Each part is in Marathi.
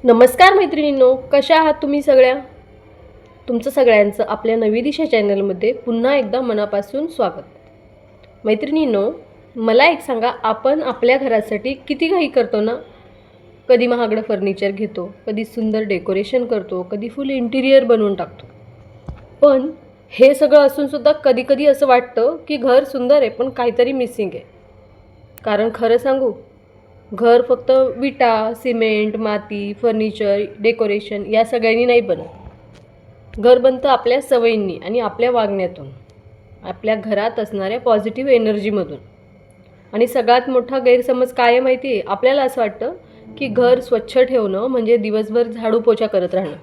नमस्कार मैत्रिणींनो, कशा आहात तुम्ही सगळ्या? तुमचं सगळ्यांचं आपल्या नवी दिशा चॅनलमध्ये पुन्हा एकदा मनापासून स्वागत. मैत्रिणींनो, मला एक सांगा, आपण आपल्या घरासाठी किती काही करतो ना? कधी महागडं फर्निचर घेतो, कधी सुंदर डेकोरेशन करतो, कधी फुल इंटिरियर बनवून टाकतो. पण हे सगळं असूनसुद्धा कधी कधी असं वाटतं की घर सुंदर आहे पण काहीतरी मिसिंग आहे. कारण खरं सांगू, घर फक्त विटा, सिमेंट, माती, फर्निचर, डेकोरेशन या सगळ्यांनी नाही बनत. घर बनतं आपल्या सवयींनी आणि आपल्या वागण्यातून, आपल्या घरात असणाऱ्या पॉझिटिव्ह एनर्जीमधून. आणि सगळ्यात मोठा गैरसमज काय आहे माहिती आहे? आपल्याला असं वाटतं की घर स्वच्छ ठेवणं म्हणजे दिवसभर झाडू पोछा करत राहणं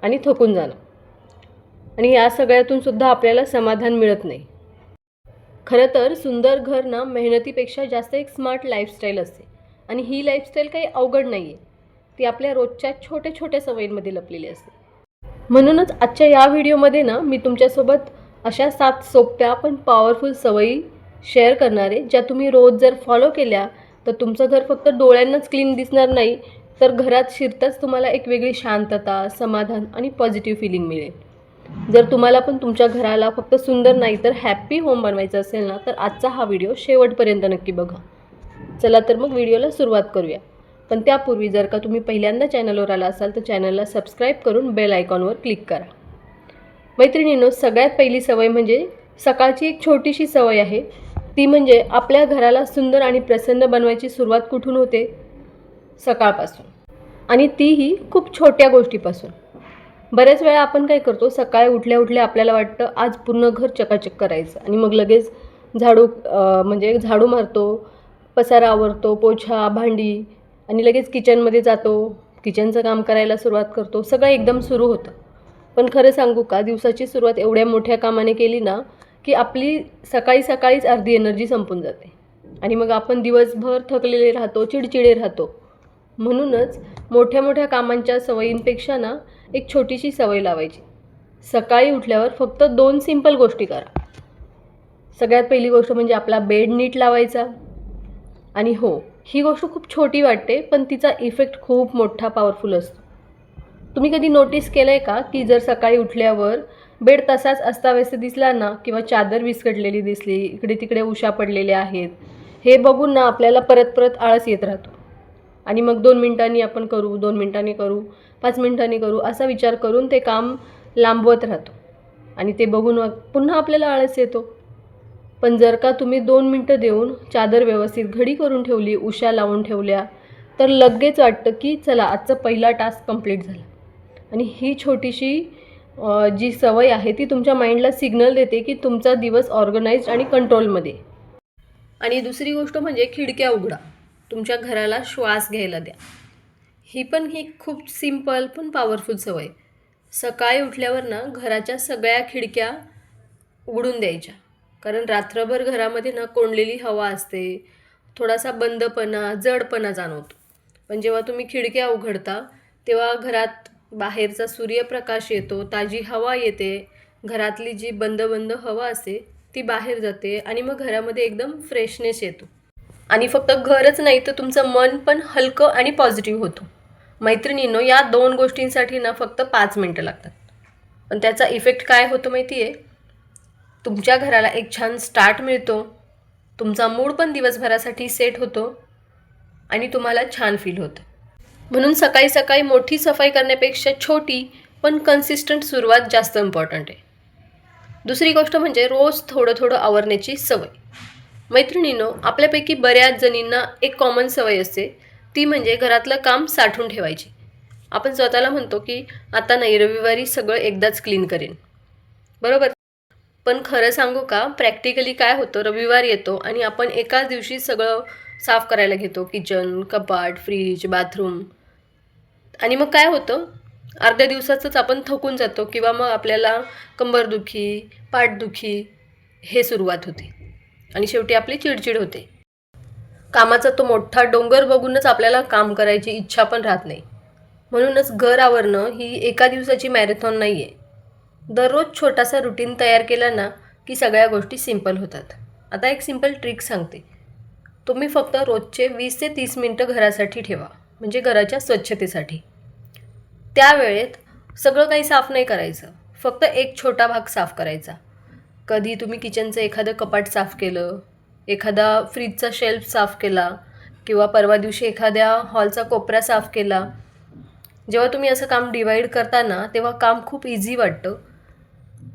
आणि थकून जाणं. आणि या सगळ्यातून सुद्धा आपल्याला समाधान मिळत नाही. खरं तर सुंदर घर ना मेहनतीपेक्षा जास्त एक स्मार्ट लाईफस्टाईल असते. आणि ही लाईफस्टाईल काही अवघड नाही आहे, ती आपल्या रोजच्या छोट्या छोट्या सवयींमध्ये लपलेली असते. म्हणूनच आजच्या या व्हिडिओमध्ये ना मी तुमच्यासोबत अशा 7 सोप्या पण पॉवरफुल सवयी शेअर करणार आहे, ज्या तुम्ही रोज जर फॉलो केल्या तर तुमचं घर फक्त डोळ्यांनाच क्लीन दिसणार नाही, तर घरात शिरताच तुम्हाला एक वेगळी शांतता, समाधान आणि पॉझिटिव्ह फिलिंग मिळेल. जर तुम्हाला पण तुमच्या घराला फक्त सुंदर नाही तर हॅप्पी होम बनवायचं असेल ना, तर आजचा हा व्हिडिओ शेवटपर्यंत नक्की बघा. चला तर मग व्हिडिओला सुरुवात करूया. पण त्यापूर्वी जर का तुम्ही पहिल्यांदा चॅनलवर आला असाल तर चॅनलला सबस्क्राईब करून बेल आयकॉनवर क्लिक करा. मैत्रिणींनो, सगळ्यात पहिली सवय म्हणजे सकाळची एक छोटीशी सवय आहे. ती म्हणजे आपल्या घराला सुंदर आणि प्रसन्न बनवायची सुरुवात कुठून होते? सकाळपासून. आणि तीही खूप छोट्या गोष्टीपासून. बऱ्याच वेळा आपण काय करतो, सकाळी उठल्या उठल्या आपल्याला वाटतं आज पूर्ण घर चकाचक करायचं आणि मग लगेच झाडू मारतो, पसारा आवरतो, पोछा, भांडी आणि लगेच किचनमध्ये जातो, किचनचं काम करायला सुरुवात करतो. सगळं एकदम सुरू होतं. पण खरं सांगू का, दिवसाची सुरुवात एवढ्या मोठ्या कामाने केली ना की आपली सकाळीच अर्धी एनर्जी संपून जाते आणि मग आपण दिवसभर थकलेले राहतो, चिडचिडे राहतो. म्हणूनच मोठ्या मोठ्या कामांच्या सवयींपेक्षा ना एक छोटीशी सवय लावायची. सकाळी उठल्यावर फक्त 2 सिंपल गोष्टी करा. सगळ्यात पहिली गोष्ट म्हणजे आपला बेड नीट लावायचा. आणि हो, ही गोष्ट खूप छोटी वाटते पण तिचा इफेक्ट खूप मोठा पॉवरफुल असतो. तुम्ही कधी नोटीस केलं आहे का की जर सकाळी उठल्यावर बेड तसाच अस्ताव्यस्त दिसला ना, किंवा चादर विस्कटलेली दिसली, इकडे तिकडे उशा पडलेल्या आहेत, हे बघून ना आपल्याला परत परत आळस येत राहतो. आणि मग 2 मिनिटांनी आपण करू, 2 मिनिटांनी करू, 5 मिनिटांनी करू असा विचार करून ते काम लांबवत राहतो आणि ते बघून पुन्हा आपल्याला आळस येतो. पण जर का तुम्ही 2 मिनटं देऊन चादर व्यवस्थित घडी करून ठेवली, उशा लावून ठेवल्या, तर लगेच वाटतं की चला आजचा पहिला टास्क कंप्लीट झाला. आणि ही छोटीशी जी सवय आहे ती तुमच्या माइंडला सिग्नल देते की तुमचा दिवस ऑर्गनाइज्ड आणि कंट्रोलमध्ये. आणि दुसरी गोष्ट म्हणजे खिडक्या उघडा, तुमच्या घराला श्वास घ्यायला द्या. ही खूप सिंपल पण पॉवरफुल सवय. सकाळी उठल्यावर ना घराच्या सगळ्या खिडक्या उघडून द्यायच्या. कारण रात्रभर घरामध्ये ना कोंडलेली हवा असते, थोडासा बंदपणा, जडपणा जाणवतो. पण जेव्हा तुम्ही खिडक्या उघडता तेव्हा घरात बाहेरचा सूर्यप्रकाश येतो, ताजी हवा येते, घरातली जी बंद हवा असते ती बाहेर जाते आणि मग घरामध्ये एकदम फ्रेशनेस येतो. आणि फक्त घरच नाही तर तुमचं मन पण हलकं आणि पॉझिटिव्ह होतं. मैत्रिणींनो, या 2 गोष्टींसाठी ना फक्त 5 मिनटं लागतात. पण त्याचा इफेक्ट काय होतो माहिती आहे? तुमच्या घराला एक छान स्टार्ट मिळतो, तुमचा मूड पण दिवसभरासाठी सेट होतो आणि तुम्हाला छान फील होतं. म्हणून सकाळी सकाळी मोठी सफाई करण्यापेक्षा छोटी पण कन्सिस्टंट सुरुवात जास्त इम्पॉर्टंट आहे. दुसरी गोष्ट म्हणजे रोज थोडं थोडं आवरण्याची सवय. मैत्रिणींनो, आपल्यापैकी बऱ्याच जणींना एक कॉमन सवय असते, ती म्हणजे घरातलं काम साठवून ठेवायची. आपण स्वतःला म्हणतो की आता नाही, रविवारी सगळं एकदाच क्लीन करेन, बरोबर? पण खरं सांगू का, प्रॅक्टिकली काय होतं, रविवार येतो आणि आपण एकाच दिवशी सगळं साफ करायला घेतो, किचन, कपाट, फ्रीज, बाथरूम. आणि मग काय होतं, अर्ध्या दिवसाचंच आपण थकून जातो किंवा मग आपल्याला कंबरदुखी, पाठदुखी हे सुरुवात होते आणि शेवटी आपली चिडचिड होते. कामाचा तो मोठा डोंगर बघूनच आपल्याला काम करायची इच्छा पण राहत नाही. म्हणूनच घर आवरणं ही एका दिवसाची मॅरेथॉन नाही आहे. दररोज छोटासा रुटीन तयार केला ना की सगळ्या गोष्टी सिंपल होतात. आता एक सिंपल ट्रिक सांगते. तुम्ही फक्त रोजचे 20 ते 30 मिनटं घरासाठी ठेवा. म्हणजे घराच्या स्वच्छतेसाठी. त्यावेळेत सगळं काही साफ नाही करायचं, फक्त एक छोटा भाग साफ करायचा. कधी तुम्ही किचनचं एखादं कपाट साफ केलं, एखादा फ्रीजचा शेल्फ साफ केला, किंवा परवा दिवशी एखाद्या हॉलचा कोपरा साफ केला. जेव्हा तुम्ही असं काम डिवाईड करता ना, तेव्हा काम खूप इझी वाटतं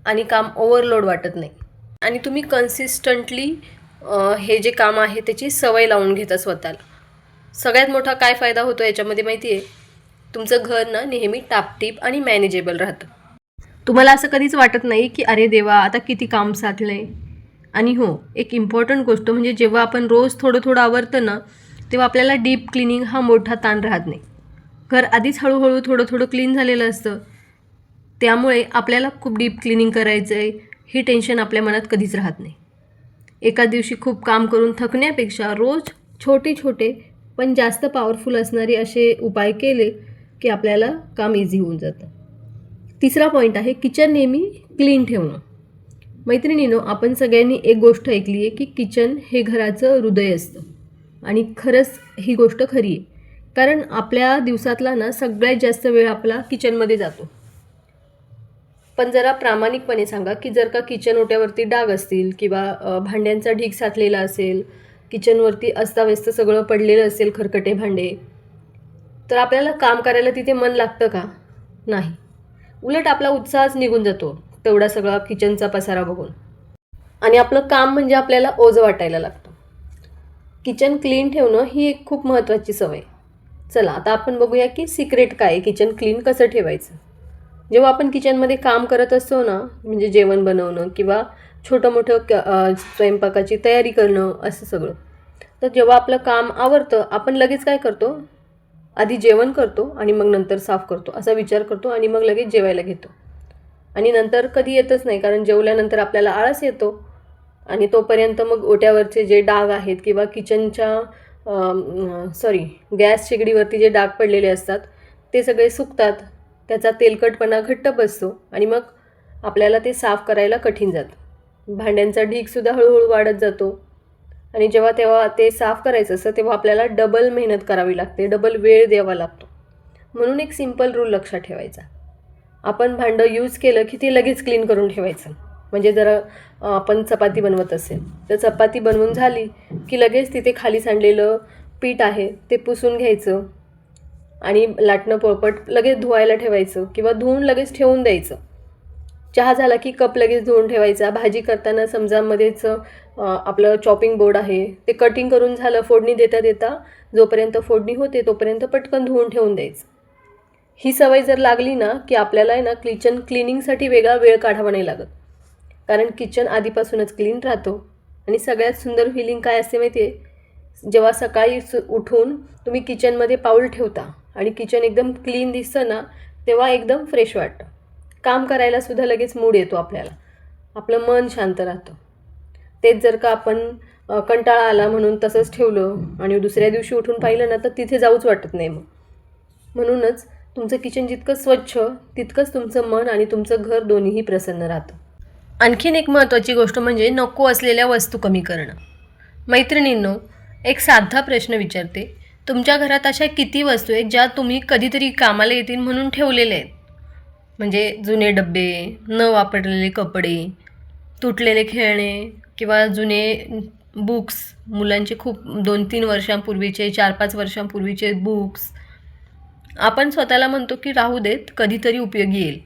आणि काम ओव्हरलोड वाटत नाही. आणि तुम्ही कन्सिस्टंटली हे जे काम आहे त्याची सवय लावून घेता स्वतःला. सगळ्यात मोठा काय फायदा होतो याच्यामध्ये माहिती आहे? तुमचं घर ना नेहमी टापटीप आणि मॅनेजेबल राहतं. तुम्हाला असं कधीच वाटत नाही की अरे देवा आता किती काम साठलं आहे. आणि हो, एक इम्पॉर्टंट गोष्ट म्हणजे जेव्हा आपण रोज थोडं थोडं आवरतं ना, तेव्हा आपल्याला डीप क्लिनिंग हा मोठा ताण राहत नाही. घर आधीच हळूहळू थोडं थोडं क्लीन झालेलं असतं, त्यामुळे आपल्याला खूप डीप क्लिनिंग करायचं आहे ही टेन्शन आपल्या मनात कधीच राहत नाही. एका दिवशी खूप काम करून थकण्यापेक्षा रोज छोटे छोटे पण जास्त पॉवरफुल असणारे असे उपाय केले की आपल्याला काम इझी होऊन जातं. तिसरा पॉईंट आहे किचन नेहमी क्लीन ठेवणं. मैत्रिणींनो, आपण सगळ्यांनी एक गोष्ट ऐकली आहे की किचन हे घराचं हृदय असतं. आणि खरंच ही गोष्ट खरी आहे, कारण आपल्या दिवसातला ना सगळ्यात जास्त वेळ आपला किचनमध्ये जातो. पण जरा प्रामाणिकपणे सांगा की जर का किचन ओट्यावरती डाग असतील किंवा भांड्यांचा ढीग साठलेला असेल, किचनवरती अस्ताव्यस्त सगळं पडलेलं असेल, खरकटे भांडे, तर आपल्याला काम करायला तिथे मन लागतं का? नाही. उलट आपला उत्साहच निघून जातो तेवढा सगळा किचनचा पसारा बघून, आणि आपलं काम म्हणजे आपल्याला ओझं वाटायला लागतं. किचन क्लीन ठेवणं ही एक खूप महत्त्वाची सवय. चला आता आपण बघूया की सिक्रेट काय आहे, किचन क्लीन कसं ठेवायचं. जेव्हा आपण किचनमध्ये काम करत असतो ना, म्हणजे जेवण बनवणं किंवा छोटं मोठं स्वयंपाकाची तयारी करणं असं सगळं, तर जेव्हा आपलं काम आवरतं आपण लगेच काय करतो, आधी जेवण करतो आणि मग नंतर साफ करतो असा विचार करतो आणि मग लगेच जेवायला घेतो. आणि नंतर कधी येतच नाही, कारण जेवल्यानंतर आपल्याला आळस येतो आणि तोपर्यंत मग ओट्यावरचे जे डाग आहेत किंवा किचनच्या गॅस शेगडीवरती जे डाग पडलेले असतात ते सगळे सुकतात, त्याचा तेलकटपणा घट्ट बसतो आणि मग आपल्याला ते साफ करायला कठीण जातं. भांड्यांचा ढीगसुद्धा हळूहळू वाढत जातो आणि तेव्हा ते साफ करायचं असतं तेव्हा आपल्याला डबल मेहनत करावी लागते, डबल वेळ द्यावा लागतो. म्हणून एक सिंपल रूल लक्षात ठेवायचा, आपण भांडं यूज केलं की ते लगेच क्लीन करून ठेवायचं. म्हणजे जर आपण चपाती बनवत असेल तर चपाती बनवून झाली की लगेच तिथे खाली सांडलेलं पीठ आहे ते पुसून घ्यायचं आणि लाटणं पोळपट लगेच धुवायला ठेवायचं किंवा धुवून लगेच ठेवून द्यायचं. चहा झाला की कप लगेच धुवून ठेवायचा. भाजी करताना समजा मध्येच आपलं चॉपिंग बोर्ड आहे ते कटिंग करून झालं, फोडणी देता देता जोपर्यंत फोडणी होते तोपर्यंत पटकन धुवून ठेवून द्यायचं. ही सवय जर लागली ना की आपल्याला आहे ना किचन क्लिनिंगसाठी वेगळा वेळ काढावा नाही लागत, कारण किचन आधीपासूनच क्लीन राहतो. आणि सगळ्यात सुंदर फिलिंग काय असते माहिती आहे, जेव्हा सकाळी उठून तुम्ही किचनमध्ये पाऊल ठेवता आणि किचन एकदम क्लीन दिसतं ना, तेव्हा एकदम फ्रेश वाटतं. काम करायलासुद्धा लगेच मूड येतो आपल्याला, आपलं मन शांत राहतं. तेच जर का आपण कंटाळा आला म्हणून तसंच ठेवलं आणि दुसऱ्या दिवशी उठून पाहिलं ना तर तिथे जाऊच वाटत नाही मग. म्हणूनच तुमचं किचन जितकं स्वच्छ तितकंच तुमचं मन आणि तुमचं घर दोन्हीही प्रसन्न राहतं. आणखीन एक महत्त्वाची गोष्ट म्हणजे नको असलेल्या वस्तू कमी करणं. मैत्रिणींनो, एक साधा प्रश्न विचारते, तुमच्या घरात अशा किती वस्तू आहेत ज्या तुम्ही कधीतरी कामाला येतील म्हणून ठेवलेल्या आहेत? म्हणजे जुने डबे, न वापरलेले कपडे, तुटलेले खेळणे किंवा जुने बुक्स, मुलांचे खूप 2-3 वर्षांपूर्वीचे 4-5 वर्षांपूर्वीचे बुक्स. आपण स्वतःला म्हणतो की राहू देत, कधीतरी उपयोगी येईल.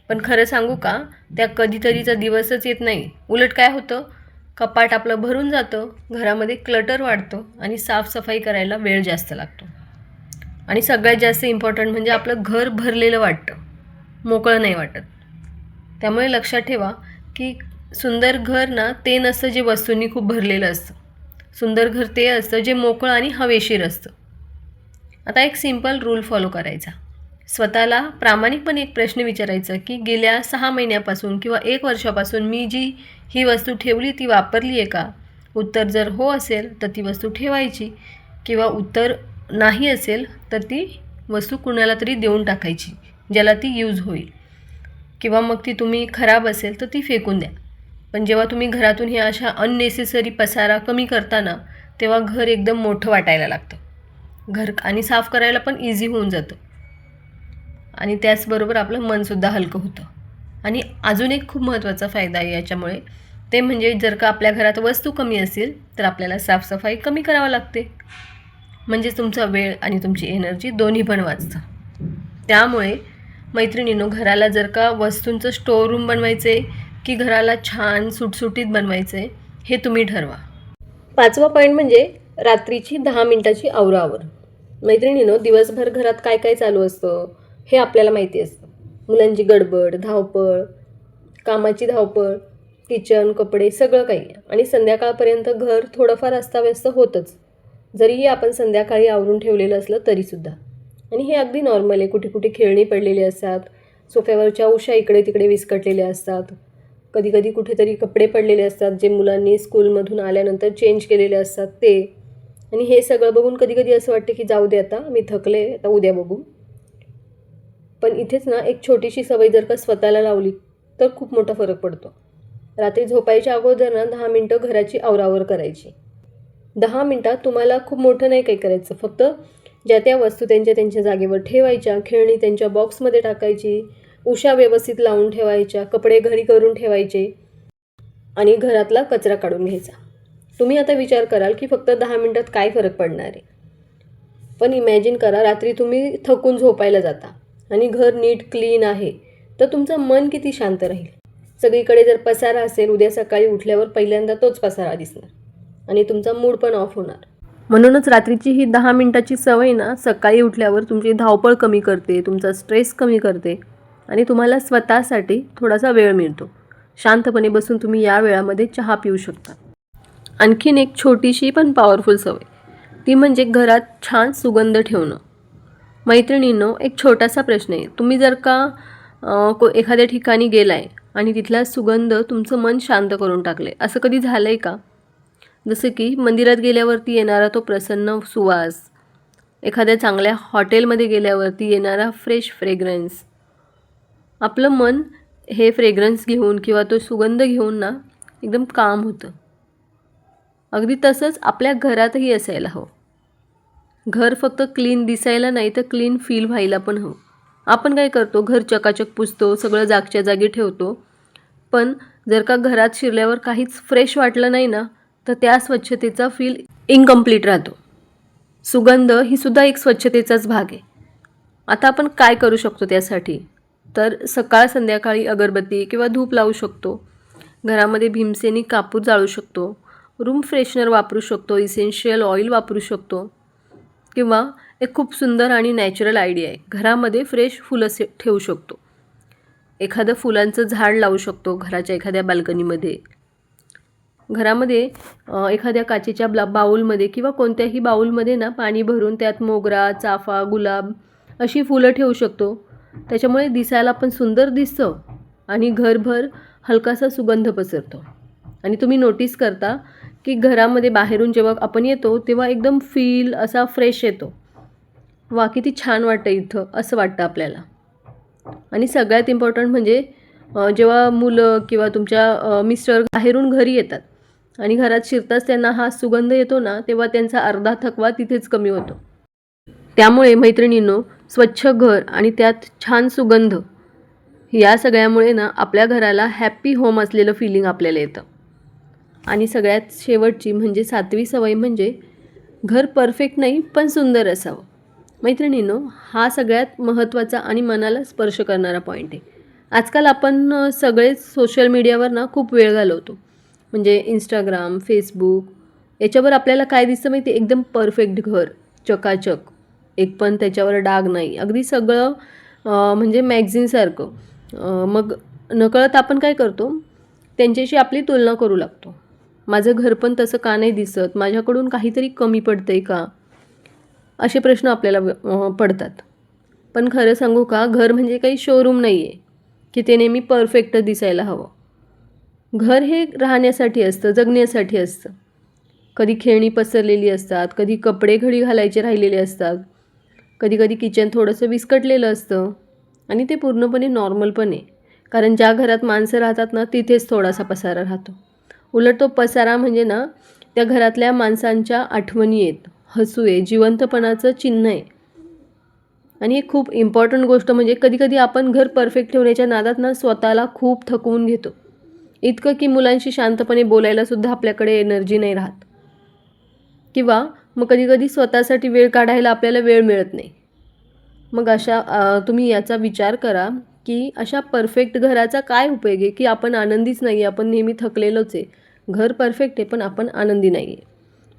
पण खरं सांगू का, त्या कधीतरीचा दिवसच येत नाही. उलट काय होतं, कपाट आपलं भरून जातं, घरामध्ये क्लटर वाढतं आणि साफसफाई करायला वेळ जास्त लागतो. आणि सगळ्यात जास्त इम्पॉर्टंट म्हणजे आपलं घर भरलेलं वाटतं, मोकळं नाही वाटत. त्यामुळे लक्षात ठेवा की सुंदर घर ना ते नसतं जे वस्तूंनी खूप भरलेलं असतं. सुंदर घर ते असतं जे मोकळं आणि हवेशीर असतं. आता एक सिंपल रूल फॉलो करायचा. स्वतःला प्रामाणिकपणे एक प्रश्न विचारायचा की गेल्या 6 महिन्यापासून किंवा 1 वर्षापासून मी जी ही वस्तू ठेवली ती वापरली आहे का? उत्तर जर हो असेल तर ती वस्तू ठेवायची, किंवा उत्तर नाही असेल तर ती वस्तू कुणाला तरी देऊन टाकायची ज्याला ती यूज होईल, किंवा मग ती तुम्ही खराब असेल तर ती फेकून द्या. पण जेव्हा तुम्ही घरातून ह्या अशा अननेसेसरी पसारा कमी करता ना, तेव्हा घर एकदम मोठं वाटायला लागतं. घर आणि साफ करायला पण इझी होऊन जातं आणि त्याचबरोबर आपलं मनसुद्धा हलकं होतं. आणि अजून एक खूप महत्त्वाचा फायदा आहे याच्यामुळे, ते म्हणजे जर का आपल्या घरात वस्तू कमी असेल तर आपल्याला साफसफाई कमी करावी लागते. म्हणजे तुमचा वेळ आणि तुमची एनर्जी दोन्ही पण वाचतं. त्यामुळे मैत्रिणींनो, घराला जर का वस्तूंचं स्टोअर रूम बनवायचं आहे की घराला छान सुटसुटीत बनवायचं आहे, हे तुम्ही ठरवा. 5वा पॉईंट म्हणजे रात्रीची 10 मिनिटाची आवराआवर. मैत्रिणींनो, दिवसभर घरात काय काय चालू असतं हे आपल्याला माहिती असतं. मुलांची गडबड, धावपळ, कामाची धावपळ, किचन, कपडे सगळं काही, आणि संध्याकाळपर्यंत घर थोडंफार अस्ताव्यस्त होतंच, जरीही आपण संध्याकाळी आवरून ठेवलेलं असलं तरीसुद्धा. आणि हे अगदी नॉर्मल आहे. कुठे कुठे खेळणी पडलेली असतात, सोफ्यावरच्या उशा इकडे तिकडे विस्कटलेल्या असतात, कधी कधी कुठेतरी कपडे पडलेले असतात जे मुलांनी स्कूलमधून आल्यानंतर चेंज केलेले असतात ते. आणि हे सगळं बघून कधी कधी असं वाटतं की जाऊ दे, आता मी थकले, आता उद्या बघू. पण इथेच ना एक छोटीशी सवय जर का स्वतःला लावली तर खूप मोठा फरक पडतो. रात्री झोपायच्या अगोदर ना 10 मिनटं घराची आवरावर करायची. 10 मिनटात तुम्हाला खूप मोठं नाही काही करायचं, फक्त ज्या त्या वस्तू त्यांच्या त्यांच्या जागेवर ठेवायच्या, खेळणी त्यांच्या बॉक्समध्ये टाकायची, उशा व्यवस्थित लावून ठेवायच्या, कपडे घडी करून ठेवायचे आणि घरातला कचरा काढून घ्यायचा. तुम्ही आता विचार कराल की फक्त 10 मिनटात काय फरक पडणार आहे. पण इमॅजिन करा, रात्री तुम्ही थकून झोपायला जाता आणि घर नीट क्लीन आहे तर तुमचं मन किती शांत राहील. सगळीकडे जर पसारा असेल, उद्या सकाळी उठल्यावर पहिल्यांदा तोच पसारा दिसणार आणि तुमचा मूड पण ऑफ होणार. म्हणूनच रात्रीची ही 10 मिनिटाची सवय ना सकाळी उठल्यावर तुमची धावपळ कमी करते, तुमचा स्ट्रेस कमी करते आणि तुम्हाला स्वतःसाठी थोडासा वेळ मिळतो. शांतपणे बसून तुम्ही या वेळामध्ये चहा पिऊ शकता. आणखीन एक छोटीशी पण पॉवरफुल सवय, ती म्हणजे घरात छान सुगंध ठेवणं. मैत्रिणींनो, एक छोटासा प्रश्न आहे. तुम्ही जर का एखाद्या ठिकाणी गेलाय आणि तिथला सुगंध तुमचं मन शांत करून टाकले, असं कधी झालं आहे का? जसं की मंदिरात गेल्यावरती येणारा तो प्रसन्न सुवास, एखाद्या चांगल्या हॉटेलमध्ये गेल्यावरती येणारा फ्रेश फ्रेग्रन्स. आपलं मन हे फ्रेग्रन्स घेऊन किंवा तो सुगंध घेऊन ना एकदम काम होतं. अगदी तसंच आपल्या घरातही असायला हवं. घर फक्त क्लीन दिसायला नाही तर क्लीन फील व्हायला पण हवं. आपण काय करतो, घर चकाचक पुसतो, सगळं जागच्या जागी ठेवतो, पण जर का घरात शिरल्यावर काहीच फ्रेश वाटलं नाही ना तर त्या स्वच्छतेचा फील इनकम्प्लीट राहतो. सुगंध ही सुद्धा एक स्वच्छतेचाच भाग आहे. आता आपण काय करू शकतो त्यासाठी, तर सकाळ संध्याकाळी अगरबत्ती किंवा धूप लावू शकतो, घरामध्ये भीमसेनी कापूर जाळू शकतो, रूम फ्रेशनर वापरू शकतो, इसेन्शियल ऑइल वापरू शकतो, किंवा एक खूप सुंदर आणि नॅचरल आयडिया आहे, घरामध्ये फ्रेश फुलं ठेवू शकतो. एखादं फुलांचं झाड लावू शकतो घराच्या एखाद्या बाल्कनीमध्ये. घरामध्ये एखाद्या काचेच्या बाऊलमध्ये किंवा कोणत्याही बाऊलमध्ये ना पाणी भरून त्यात मोगरा, चाफा, गुलाब अशी फुलं ठेवू शकतो. त्याच्यामुळे दिसायला पण सुंदर दिसतं आणि घरभर हलकासा सुगंध पसरतो. आणि तुम्ही नोटीस करता की घरामध्ये बाहेरून जेव्हा आपण येतो तेव्हा एकदम फील असा फ्रेश येतो. वा, किती छान वाटतं इथं, असं वाटतं आपल्याला. आणि सगळ्यात इम्पॉर्टंट म्हणजे जेव्हा मुलं किंवा तुमच्या मिस्टर बाहेरून घरी येतात आणि घरात शिरताच त्यांना हा सुगंध येतो ना, तेव्हा त्यांचा अर्धा थकवा तिथेच कमी होतो. त्यामुळे मैत्रिणींनो, स्वच्छ घर आणि त्यात छान सुगंध, या सगळ्यामुळे ना आपल्या घराला हॅप्पी होम असलेलं फिलिंग आपल्याला येतं. आणि सगळ्यात शेवटची म्हणजे 7वी सवय म्हणजे घर परफेक्ट नाही पण सुंदर असावं. मैत्रिणींनो, हा सगळ्यात महत्त्वाचा आणि मनाला स्पर्श करणारा पॉईंट आहे. आजकाल आपण सगळेच सोशल मीडियावर ना खूप वेळ घालवतो. म्हणजे इंस्टाग्राम, फेसबुक याच्यावर आपल्याला काय दिसतं माहिती, एकदम परफेक्ट घर, चकाचक, एक पण त्याच्यावर डाग नाही, अगदी सगळं म्हणजे मॅगझिनसारखं. मग नकळत आपण काय करतो, त्यांच्याशी आपली तुलना करू लागतो. माझं घर पण तसं का नाही दिसत, माझ्याकडून काहीतरी कमी पडतं आहे का, असे प्रश्न आपल्याला पडतात. पण खरं सांगू का, घर म्हणजे काही शोरूम नाही आहे की ते नेहमी परफेक्ट दिसायला हवं. घर हे राहण्यासाठी असतं, जगण्यासाठी असतं. कधी खेळणी पसरलेली असतात, कधी कपडे घडी घालायचे राहिलेले असतात, कधी कधी किचन थोडंसं विस्कटलेलं असतं आणि ते पूर्णपणे नॉर्मल पण आहे. कारण ज्या घरात माणसं राहतात ना तिथेच थोडासा पसारा राहतो. उलट तो पसारा म्हणजे ना त्या घरातल्या माणसांच्या आठवणी आहेत, हसू आहे, जिवंतपणाचं चिन्ह आहे. आणि एक खूप इम्पॉर्टंट गोष्ट म्हणजे कधीकधी आपण घर परफेक्ट ठेवण्याच्या नादात ना स्वतःला खूप थकवून घेतो. इतकं की मुलांशी शांतपणे बोलायलासुद्धा आपल्याकडे एनर्जी नाही राहत, किंवा मग कधीकधी स्वतःसाठी वेळ काढायला आपल्याला वेळ मिळत नाही. मग तुम्ही याचा विचार करा की अशा परफेक्ट घराचा काय उपयोग आहे, की आपण आनंदीच नाही आहे, आपण नेहमी थकलेलोच आहे. घर परफेक्ट आहे पण आपण आनंदी नाही आहे.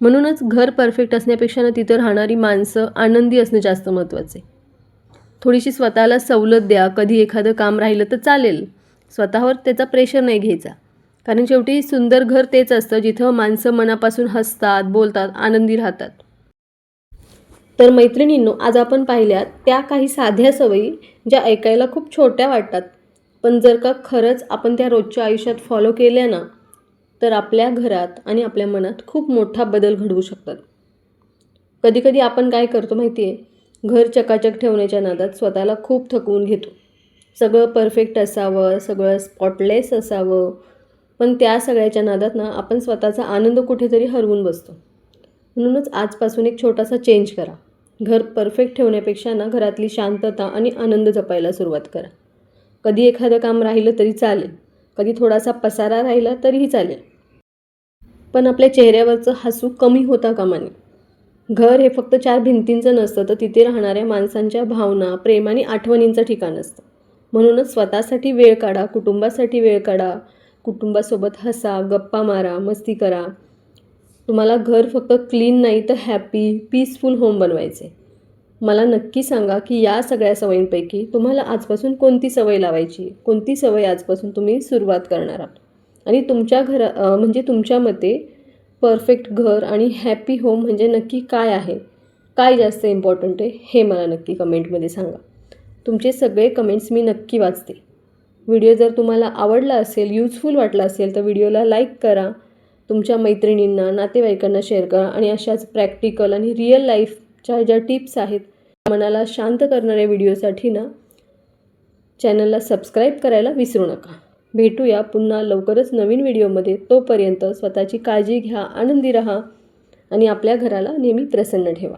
म्हणूनच घर परफेक्ट असण्यापेक्षा ना तिथं राहणारी माणसं आनंदी असणं जास्त महत्त्वाचं आहे. थोडीशी स्वतःला सवलत द्या. कधी एखादं काम राहिलं तर चालेल, स्वतःवर त्याचा प्रेशर नाही घ्यायचा. कारण शेवटी सुंदर घर तेच असतं जिथं माणसं मनापासून हसतात, बोलतात, आनंदी राहतात. तर मैत्रिणींनो, आज आपण पाहिल्यात त्या काही साध्या सवयी ज्या ऐकायला खूप छोट्या वाटतात, पण जर का खरंच आपण त्या रोजच्या आयुष्यात फॉलो केल्या ना, तर आपल्या घरात आणि आपल्या मनात खूप मोठा बदल घडवू शकतात. कधीकधी आपण काय करतो माहिती आहे, घर चकाचक ठेवण्याच्या नादात स्वतःला खूप थकवून घेतो. सगळं परफेक्ट असावं, सगळं स्पॉटलेस असावं, पण त्या सगळ्याच्या नादात ना आपण स्वतःचा आनंद कुठेतरी हरवून बसतो. म्हणूनच आजपासून एक छोटासा चेंज करा. घर परफेक्ट ठेवण्यापेक्षा ना घरातली शांतता आणि आनंद जपायला सुरुवात करा. कधी एखादं काम राहिलं तरी चालेल, कधी थोडासा पसारा राहिला तरीही चालेल, पण आपल्या चेहऱ्यावरचं हसू कमी होता कामा नये. घर हे फक्त 4 भिंतींचं नसतं, तर तिथे राहणाऱ्या माणसांच्या भावना, प्रेम आणि आठवणींचं ठिकाण असतं. म्हणूनच स्वतःसाठी वेळ काढा, कुटुंबासाठी वेळ काढा, कुटुंबासोबत हसा, गप्पा मारा, मस्ती करा. तुम्हाला घर फक्त क्लीन नाही तर हॅपी, पीसफुल होम बनवायचे. मला नक्की सांगा की या सगळ्या सवयींपैकी तुम्हाला आजपासून कोणती सवय लावायची, कोणती सवय आजपासून तुम्ही सुरुवात करणार आहात. आणि तुमच्या म्हणजे तुमच्या मते परफेक्ट घर आणि हॅपी होम म्हणजे नक्की काय आहे, काय जास्त इम्पॉर्टंट आहे, हे मला नक्की कमेंटमध्ये सांगा. तुमचे सगळे कमेंट्स मी नक्की वाचते. व्हिडिओ जर तुम्हाला आवडला असेल, युजफुल वाटला असेल, तर व्हिडिओला लाईक करा, तुमच्या मैत्रिणींना, नातेवाईकांना शेअर करा. आणि अशाच प्रॅक्टिकल आणि रिअल लाईफच्या ज्या टिप्स आहेत, मनाला शांत करणाऱ्या व्हिडिओसाठी ना चॅनलला सबस्क्राईब करायला विसरू नका. भेटूया पुन्हा लवकरच नवीन व्हिडिओमध्ये. तोपर्यंत स्वतःची काळजी घ्या, आनंदी राहा आणि आपल्या घराला नेहमी प्रसन्न ठेवा.